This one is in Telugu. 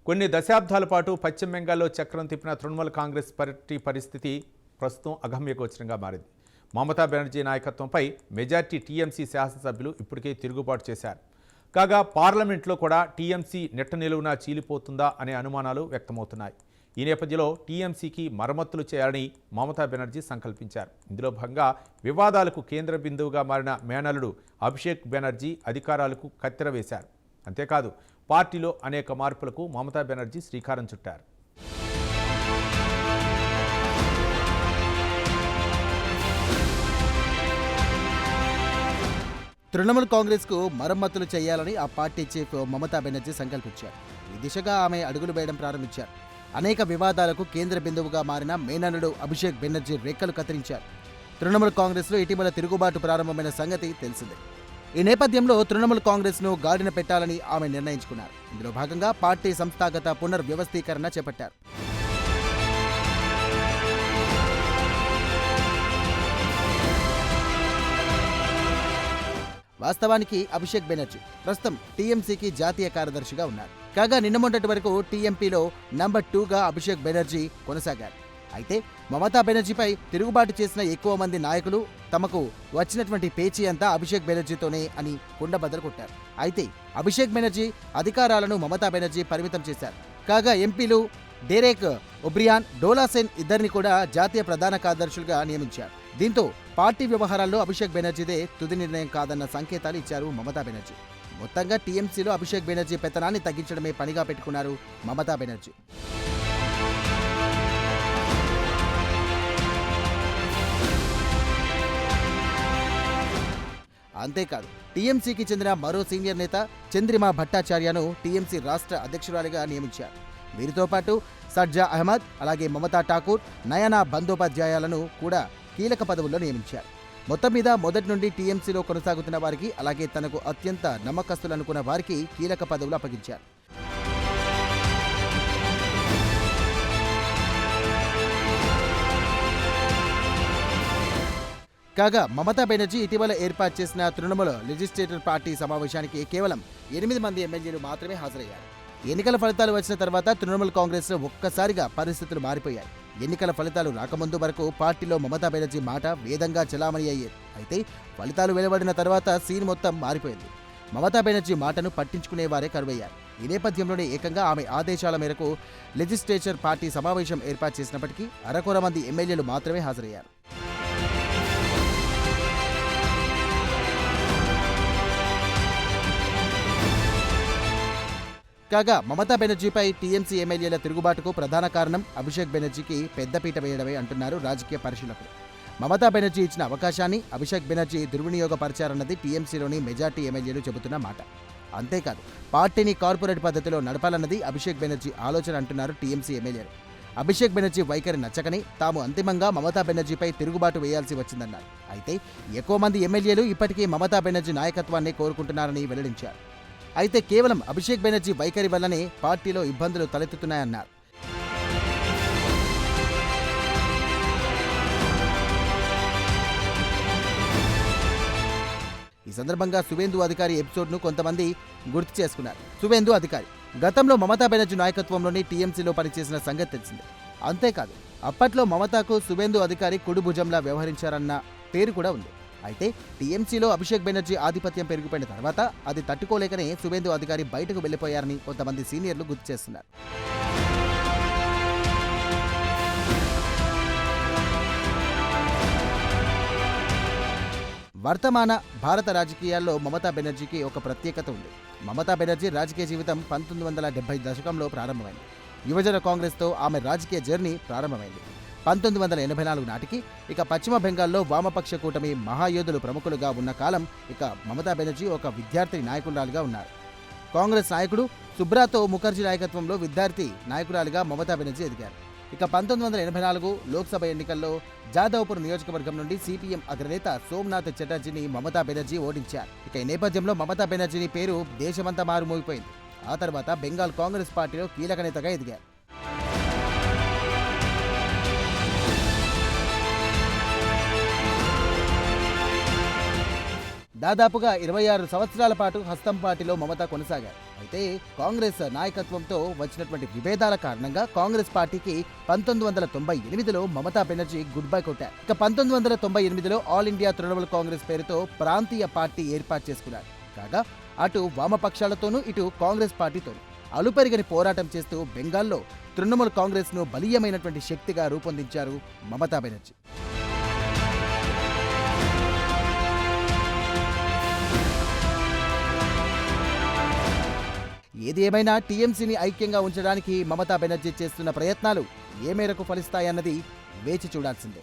కొన్ని దశాబ్దాల పాటు పశ్చిమ బెంగాల్లో చక్రం తిప్పిన తృణమూల్ కాంగ్రెస్ పార్టీ పరిస్థితి ప్రస్తుతం అగమ్యగోచరంగా మారింది. మమతా బెనర్జీ నాయకత్వంపై మెజార్టీ టీఎంసీ శాసనసభ్యులు ఇప్పటికే తిరుగుబాటు చేశారు. కాగా పార్లమెంట్లో కూడా టీఎంసీ నెట్ట నిలువునా చీలిపోతుందా అనే అనుమానాలు వ్యక్తమవుతున్నాయి. ఈ నేపథ్యంలో టీఎంసీకి మరమ్మతులు చేయాలని మమతా బెనర్జీ సంకల్పించారు. ఇందులో భాగంగా వివాదాలకు కేంద్ర బిందువుగా మారిన మేనల్లుడు అభిషేక్ బెనర్జీ అధికారాలకు కత్తెర వేశారు. అంతేకాదు పార్టీలో అనేక మార్పులకు మమతా బెనర్జీ శ్రీకారం చుట్టారు. తృణమూల్ కాంగ్రెస్కు మరమ్మతులు చేయాలని ఆ పార్టీ చీఫ్ మమతా బెనర్జీ సంకల్పించారు. ఈ దిశగా ఆమె అడుగులు వేయడం ప్రారంభించారు. అనేక వివాదాలకు కేంద్ర బిందువుగా మారిన మేనల్లుడు అభిషేక్ బెనర్జీ రెక్కలు కత్తిరించారు. తృణమూల్ కాంగ్రెస్లో ఇటీవల తిరుగుబాటు ప్రారంభమైన సంగతి తెలిసిందే. ఈ నేపథ్యంలో తృణమూల్ కాంగ్రెస్ను గాడిన పెట్టాలని ఆమె నిర్ణయించుకున్నారు. ఇందులో భాగంగా పార్టీ సంస్థాగత పునర్వ్యవస్థీకరణ చేపట్టారు. వాస్తవానికి అభిషేక్ బెనర్జీ ప్రస్తుతం టీఎంసీకి జాతీయ కార్యదర్శిగా ఉన్నారు. కాగా నిన్న మొన్నటి వరకు టీఎంపీలో నంబర్ 2గా అభిషేక్ బెనర్జీ కొనసాగారు. అయితే మమతా బెనర్జీపై తిరుగుబాటు చేసిన ఎక్కువ మంది నాయకులు తమకు వచ్చినటువంటి పేచీ అంతా అభిషేక్ బెనర్జీతోనే అని కుండబద్దలు కొట్టారు. అయితే అభిషేక్ బెనర్జీ అధికారాలను మమతా బెనర్జీ పరిమితం చేశారు. కాగా ఎంపీలు డెరెక్ ఒబ్రియాన్, డోలాసెన్ ఇద్దరిని కూడా జాతీయ ప్రధాన కార్యదర్శులుగా నియమించారు. దీంతో పార్టీ వ్యవహారాల్లో అభిషేక్ బెనర్జీదే తుది నిర్ణయం కాదన్న సంకేతాలు ఇచ్చారు మమతా బెనర్జీ. మొత్తంగా టీఎంసీలో అభిషేక్ బెనర్జీ పెత్తనాన్ని తగ్గించడమే పనిగా పెట్టుకున్నారు మమతా బెనర్జీ. అంతేకాదు టీఎంసీకి చెందిన మరో సీనియర్ నేత చంద్రిమా భట్టాచార్యను టీఎంసీ రాష్ట్ర అధ్యక్షురాలిగా నియమించారు. వీరితో పాటు సర్జా అహ్మద్, అలాగే మమతా ఠాకూర్, నయనా బందోపాధ్యాయాలను కూడా కీలక పదవుల్లో నియమించారు. మొత్తం మీద మొదటి నుండి టీఎంసీలో కొనసాగుతున్న వారికి, అలాగే తనకు అత్యంత నమ్మకస్తులనుకున్న వారికి కీలక పదవులు అప్పగించారు. కాగా మమతా బెనర్జీ ఇటీవల ఏర్పాటు చేసిన తృణమూల్ లెజిస్లేటివ్ పార్టీ సమావేశానికి కేవలం 8 మంది ఎమ్మెల్యేలు మాత్రమే హాజరయ్యారు. ఎన్నికల ఫలితాలు వచ్చిన తర్వాత తృణమూల్ కాంగ్రెస్లో ఒక్కసారిగా పరిస్థితులు మారిపోయాయి. ఎన్నికల ఫలితాలు రాకముందు వరకు పార్టీలో మమతా బెనర్జీ మాట వేదంగా చలామణి అయ్యేది. అయితే ఫలితాలు వెలువడిన తర్వాత సీన్ మొత్తం మారిపోయింది. మమతా బెనర్జీ మాటను పట్టించుకునేవారే కరువయ్యారు. ఈ నేపథ్యంలోనే ఏకంగా ఆమె ఆదేశాల మేరకు లెజిస్లేచర్ పార్టీ సమావేశం ఏర్పాటు చేసినప్పటికీ అరకొర మంది ఎమ్మెల్యేలు మాత్రమే హాజరయ్యారు. కాగా మమతా బెనర్జీపై టీఎంసీ ఎమ్మెల్యేల తిరుగుబాటుకు ప్రధాన కారణం అభిషేక్ బెనర్జీకి పెద్దపీట వేయడమే అంటున్నారు రాజకీయ పరిశీలకులు. మమతా బెనర్జీ ఇచ్చిన అవకాశాన్ని అభిషేక్ బెనర్జీ దుర్వినియోగపరిచారన్నది టీఎంసీలోని మెజార్టీ ఎమ్మెల్యేలు చెబుతున్న మాట. అంతేకాదు పార్టీని కార్పొరేట్ పద్ధతిలో నడపాలన్నది అభిషేక్ బెనర్జీ ఆలోచన అంటున్నారు టీఎంసీ ఎమ్మెల్యేలు. అభిషేక్ బెనర్జీ వైఖరి నచ్చకని తాము అంతిమంగా మమతా బెనర్జీపై తిరుగుబాటు వేయాల్సి వచ్చిందన్నారు. అయితే ఎక్కువ మంది ఎమ్మెల్యేలు ఇప్పటికీ మమతా బెనర్జీ నాయకత్వాన్ని కోరుకుంటున్నారని వెల్లడించారు. అయితే కేవలం అభిషేక్ బెనర్జీ వైఖరి వల్లనే పార్టీలో ఇబ్బందులు తలెత్తుతున్నాయన్నారు. ఈ సందర్భంగా సువేందు అధికారి ఎపిసోడ్ను కొంతమంది గుర్తు చేసుకున్నారు. సువేందు అధికారి గతంలో మమతా బెనర్జీ నాయకత్వంలోని టీఎంసీలో పనిచేసిన సంగతి తెలిసిందే. అంతేకాదు అప్పట్లో మమతాకు సువేందు అధికారి కుడిభుజంలా వ్యవహరించారన్న పేరు కూడా ఉంది. అయితే టీఎంసీలో అభిషేక్ బెనర్జీ ఆధిపత్యం పెరిగిపోయిన తర్వాత అది తట్టుకోలేకనే సువేందు అధికారి బయటకు వెళ్లిపోయారని కొంతమంది సీనియర్లు గుర్తు చేస్తున్నారు. వర్తమాన భారత రాజకీయాల్లో మమతా బెనర్జీకి ఒక ప్రత్యేకత ఉంది. మమతా బెనర్జీ రాజకీయ జీవితం 1970 దశకంలో ప్రారంభమైంది. యువజన కాంగ్రెస్తో ఆమె రాజకీయ జర్నీ ప్రారంభమైంది. 1984 నాటికి ఇక పశ్చిమ బెంగాల్లో వామపక్ష కూటమి మహాయోధులు ప్రముఖులుగా ఉన్న కాలం ఇక మమతా బెనర్జీ ఒక విద్యార్థి నాయకురాలుగా ఉన్నారు. కాంగ్రెస్ నాయకుడు సుబ్రాతో ముఖర్జీ నాయకత్వంలో విద్యార్థి నాయకురాలుగా మమతా బెనర్జీ ఎదిగారు. ఇక 1984 లోక్సభ ఎన్నికల్లో జాదవ్పూర్ నియోజకవర్గం నుండి సిపిఎం అగ్రనేత సోమనాథ్ చటర్జీని మమతా బెనర్జీ ఓడించారు. ఇక ఈ నేపథ్యంలో మమతా బెనర్జీని పేరు దేశమంతా మారుమోగిపోయింది. ఆ తర్వాత బెంగాల్ కాంగ్రెస్ పార్టీలో కీలక నేతగా ఎదిగారు. దాదాపుగా 26 సంవత్సరాల పాటు హస్తం పార్టీలో మమత కొనసాగారు. అయితే కాంగ్రెస్ నాయకత్వంతో వచ్చినటువంటి విభేదాల కారణంగా కాంగ్రెస్ పార్టీకి 1998లో మమతా బెనర్జీ గుడ్ బై కొట్టారు. ఇక 1998లో ఆల్ ఇండియా తృణమూల్ కాంగ్రెస్ పేరుతో ప్రాంతీయ పార్టీ ఏర్పాటు చేసుకున్నారు. కాగా అటు వామపక్షాలతోనూ ఇటు కాంగ్రెస్ పార్టీతోనూ అలుపెరగని పోరాటం చేస్తూ బెంగాల్లో తృణమూల్ కాంగ్రెస్ ను బలీయమైనటువంటి శక్తిగా రూపొందించారు మమతా బెనర్జీ. ఏది ఏమైనా టీఎంసీని ఐక్యంగా ఉంచడానికి మమతా బెనర్జీ చేస్తున్న ప్రయత్నాలు ఏ మేరకు ఫలిస్తాయన్నది వేచి చూడాల్సిందే.